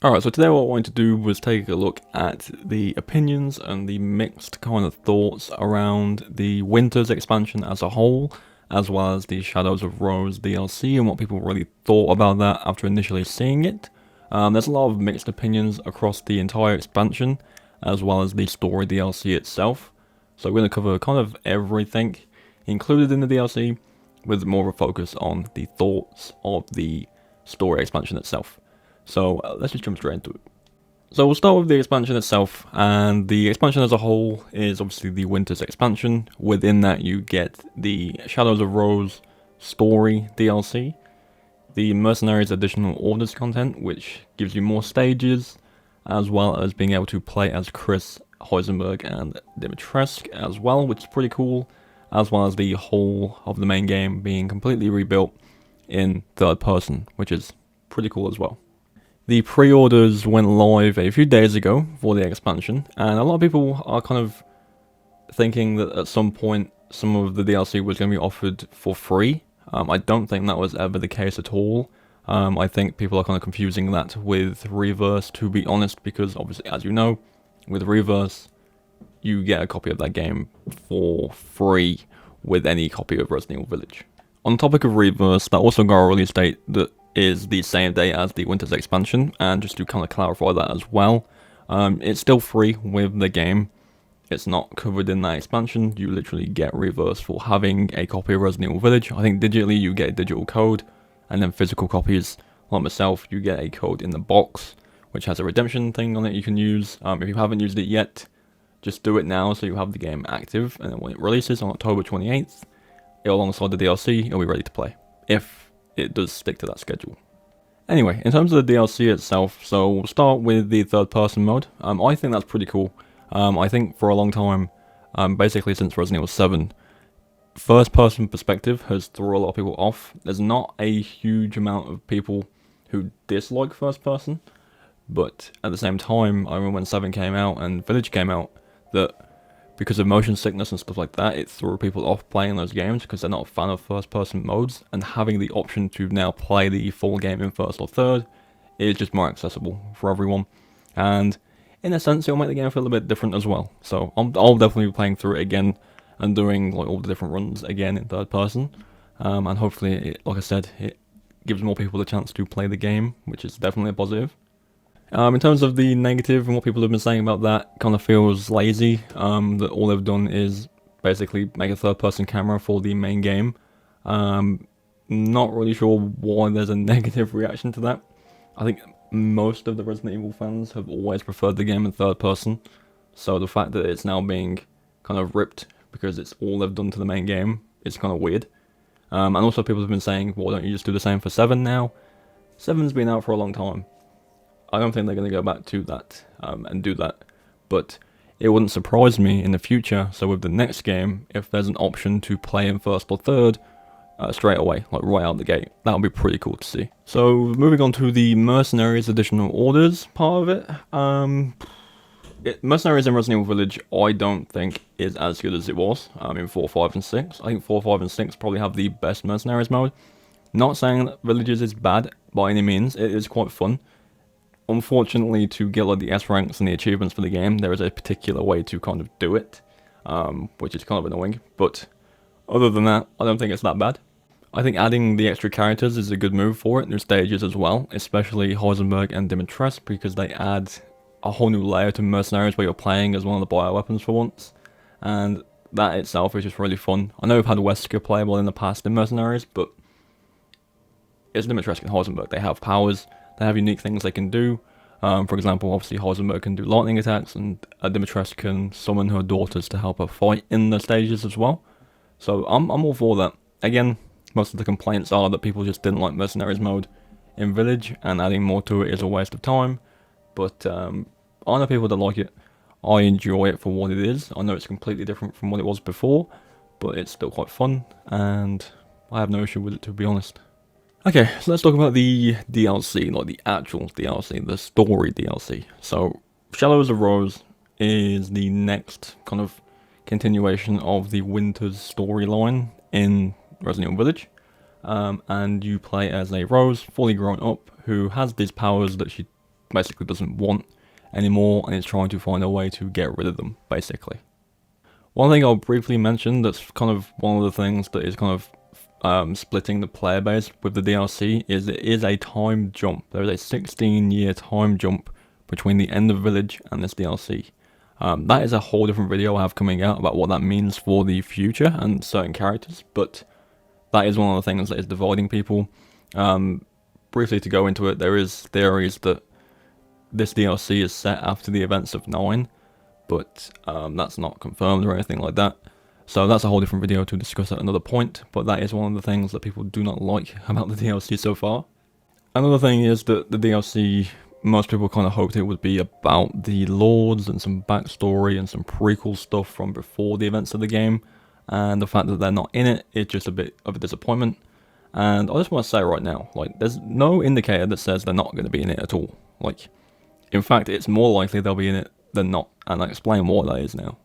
Alright, so today what I wanted to do was take a look at the opinions and the mixed kind of thoughts around the Winters expansion as a whole, as well as the Shadows of Rose DLC and what people really thought about that after initially seeing it. There's a lot of mixed opinions across the entire expansion, as well as the story DLC itself. So we're going to cover kind of everything included in the DLC, with more of a focus on the thoughts of the story expansion itself. So let's just jump straight into it. So we'll start with the expansion itself, and the expansion as a whole is obviously the Winters expansion. Within that you get the Shadows of Rose story DLC, the Mercenaries additional orders content, which gives you more stages, as well as being able to play as Chris, Heisenberg and Dimitrescu as well, which is pretty cool, as well as the whole of the main game being completely rebuilt in third person, which is pretty cool as well. The pre-orders went live a few days ago for the expansion, and a lot of people are kind of thinking that at some point some of the DLC was going to be offered for free. I don't think that was ever the case at all. I think people are kind of confusing that with Reverse, to be honest, because obviously, as you know, with Reverse, you get a copy of that game for free with any copy of Resident Evil Village. On the topic of Reverse, that also got a release date that is the same day as the Winters expansion, and just to kind of clarify that as well, it's still free with the game. It's not covered in that expansion. You literally get Reverse for having a copy of Resident Evil Village. I think digitally you get a digital code, and then physical copies, like myself, you get a code in the box, which has a redemption thing on it you can use. If you haven't used it yet, just do it now so you have the game active, and then when it releases on October 28th, alongside the DLC, it'll be ready to play, if it does stick to that schedule. Anyway, in terms of the DLC itself, so we'll start with the third person mode. I think that's pretty cool. I think for a long time, basically since Resident Evil 7, first person perspective has thrown a lot of people off. There's not a huge amount of people who dislike first person, but at the same time, I remember when 7 came out and Village came out, that because of motion sickness and stuff like that, it threw people off playing those games because they're not a fan of first-person modes, and having the option to now play the full game in first or third is just more accessible for everyone, and in a sense it'll make the game feel a bit different as well. So I'll definitely be playing through it again and doing like all the different runs again in third person, and hopefully, like I said, it gives more people the chance to play the game, which is definitely a positive. In terms of the negative and what people have been saying about that, kind of feels lazy, that all they've done is basically make a third-person camera for the main game. Not really sure why there's a negative reaction to that. I think most of the Resident Evil fans have always preferred the game in third person, so the fact that it's now being kind of ripped because it's all they've done to the main game is kind of weird. And also people have been saying, why don't you just do the same for 7 now? 7's been out for a long time. I don't think they're going to go back to that and do that, but it wouldn't surprise me in the future, so with the next game, if there's an option to play in first or third straight away, like right out the gate. That would be pretty cool to see. So moving on to the Mercenaries additional orders part of it. Mercenaries in Resident Evil Village I don't think is as good as it was in 4, 5 and 6. I think 4, 5 and 6 probably have the best Mercenaries mode. Not saying that Villages is bad by any means, it is quite fun. Unfortunately, to get like the S ranks and the achievements for the game, there is a particular way to kind of do it, which is kind of annoying, but other than that, I don't think it's that bad. I think adding the extra characters is a good move for it, new stages as well, especially Heisenberg and Dimitrescu, because they add a whole new layer to Mercenaries where you're playing as one of the bioweapons for once, and that itself is just really fun. I know we've had Wesker playable in the past in Mercenaries, but it's Dimitrescu and Heisenberg. They have powers. They have unique things they can do. For example, obviously Heisenberg can do lightning attacks, and Dimitrescu can summon her daughters to help her fight in the stages as well. So I'm all for that. Again, most of the complaints are that people just didn't like Mercenaries mode in Village, and adding more to it is a waste of time. But I know people that like it. I enjoy it for what it is. I know it's completely different from what it was before, but it's still quite fun, and I have no issue with it, to be honest. Okay, so let's talk about the DLC, like the actual DLC, the story DLC. So, Shadows of Rose is the next kind of continuation of the Winters storyline in Resident Evil Village. And you play as a Rose, fully grown up, who has these powers that she basically doesn't want anymore and is trying to find a way to get rid of them, basically. One thing I'll briefly mention that's kind of one of the things that is kind of splitting the player base with the DLC is it is a time jump. There is a 16-year time jump between the end of Village and this DLC. That is a whole different video I have coming out about what that means for the future and certain characters, but that is one of the things that is dividing people. Briefly to go into it, there is theories that this DLC is set after the events of 9, but that's not confirmed or anything like that. So that's a whole different video to discuss at another point, but that is one of the things that people do not like about the DLC so far. Another thing is that the DLC, most people kind of hoped it would be about the Lords and some backstory and some prequel stuff from before the events of the game, and the fact that they're not in it is just a bit of a disappointment. And I just want to say right now, like, there's no indicator that says they're not going to be in it at all. Like, in fact, it's more likely they'll be in it than not, and I'll explain what that is now.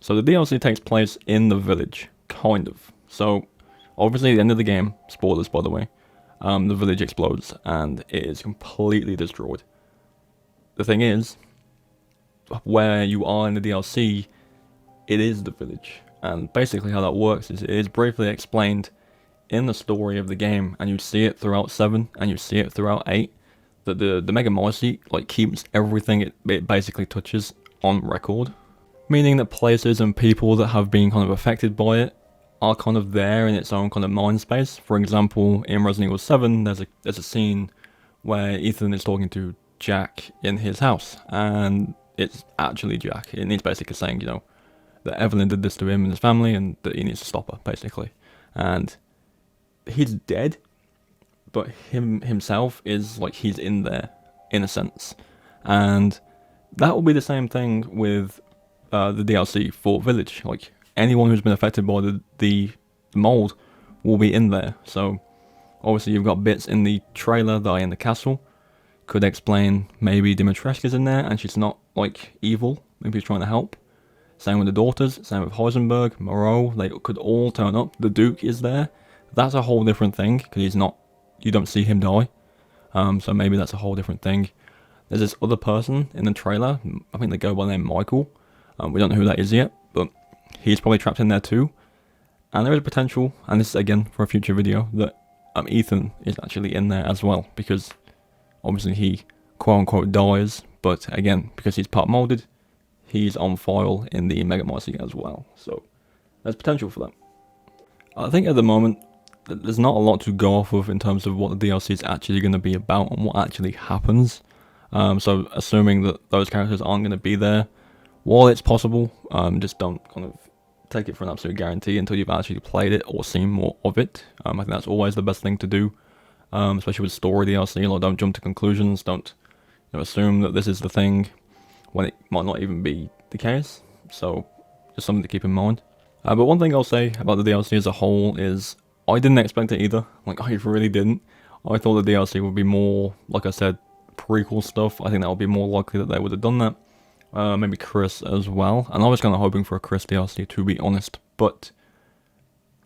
So the DLC takes place in the village, kind of. So, obviously at the end of the game, spoilers by the way, the village explodes and it is completely destroyed. The thing is, where you are in the DLC, it is the village. And basically how that works is it is briefly explained in the story of the game, and you see it throughout 7 and you see it throughout 8, that the Mega Marcy like keeps everything it basically touches on record, meaning that places and people that have been kind of affected by it are kind of there in its own kind of mind space. For example, in Resident Evil 7, there's a scene where Ethan is talking to Jack in his house, and it's actually Jack, and he's basically saying, you know, that Evelyn did this to him and his family, and that he needs to stop her, basically. And he's dead, but himself is like he's in there in a sense, and that will be the same thing with the DLC for Village. Like, anyone who's been affected by the mold will be in there. So obviously you've got bits in the trailer that are in the castle, could explain maybe Dimitrescu's in there and she's not like evil, maybe she's trying to help. Same with the daughters, same with Heisenberg, Moreau, they could all turn up. The Duke is there. That's a whole different thing, because he's not, you don't see him die. So maybe that's a whole different thing. There's this other person in the trailer, I think they go by the name Michael. We don't know who that is yet, but he's probably trapped in there too. And there is potential, and this is again for a future video, that Ethan is actually in there as well, because obviously he quote unquote dies, but again, because he's part molded, he's on file in the Mega Marcy as well. So there's potential for that. I think at the moment, there's not a lot to go off of in terms of what the DLC is actually going to be about and what actually happens. So assuming that those characters aren't going to be there, while it's possible, just don't kind of take it for an absolute guarantee until you've actually played it or seen more of it. I think that's always the best thing to do, especially with story DLC. Like, don't jump to conclusions, don't assume that this is the thing when it might not even be the case. So just something to keep in mind. But one thing I'll say about the DLC as a whole is I didn't expect it either. Like, I really didn't. I thought the DLC would be more, like I said, prequel stuff. I think that would be more likely that they would have done that. Maybe Chris as well. And I was kind of hoping for a Chris DLC, to be honest. But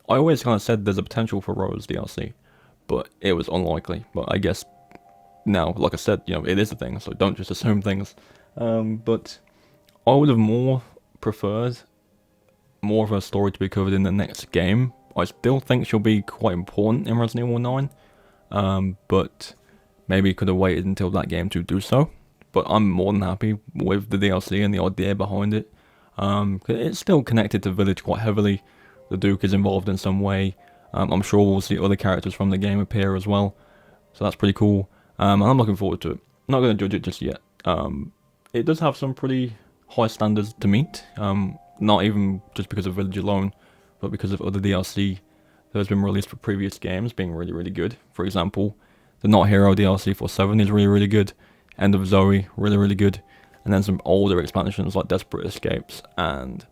I always kind of said there's a potential for Rose DLC. But it was unlikely. But I guess now, like I said, it is a thing. So don't just assume things. But I would have more preferred more of her story to be covered in the next game. I still think she'll be quite important in Resident Evil 9, but maybe could have waited until that game to do so. But I'm more than happy with the DLC and the idea behind it. It's still connected to Village quite heavily. The Duke is involved in some way. I'm sure we'll see other characters from the game appear as well, so that's pretty cool. And I'm looking forward to it. I'm not going to judge it just yet. It does have some pretty high standards to meet. Not even just because of Village alone, but because of other DLC that has been released for previous games being really, really good. For example, the Not Hero DLC for 7 is really, really good. End of Zoe, really, really good. And then some older expansions like Desperate Escapes and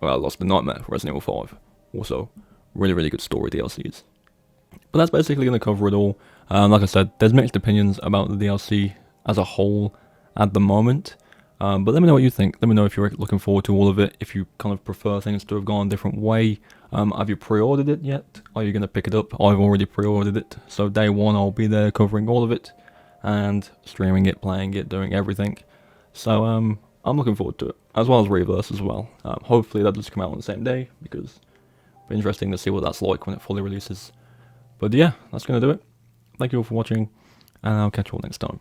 Lost in Nightmare for Resident Evil 5. Also, really, really good story DLCs. But that's basically going to cover it all. Like I said, there's mixed opinions about the DLC as a whole at the moment. But let me know what you think. Let me know if you're looking forward to all of it, if you kind of prefer things to have gone a different way. Have you pre-ordered it yet? Are you going to pick it up? I've already pre-ordered it, so day one I'll be there covering all of it. and streaming it, playing it, doing everything. So I'm looking forward to it, as well as Reverse as well. Hopefully that does come out on the same day, because it'll be interesting to see what that's like when it fully releases. But yeah, that's going to do it. Thank you all for watching, and I'll catch you all next time.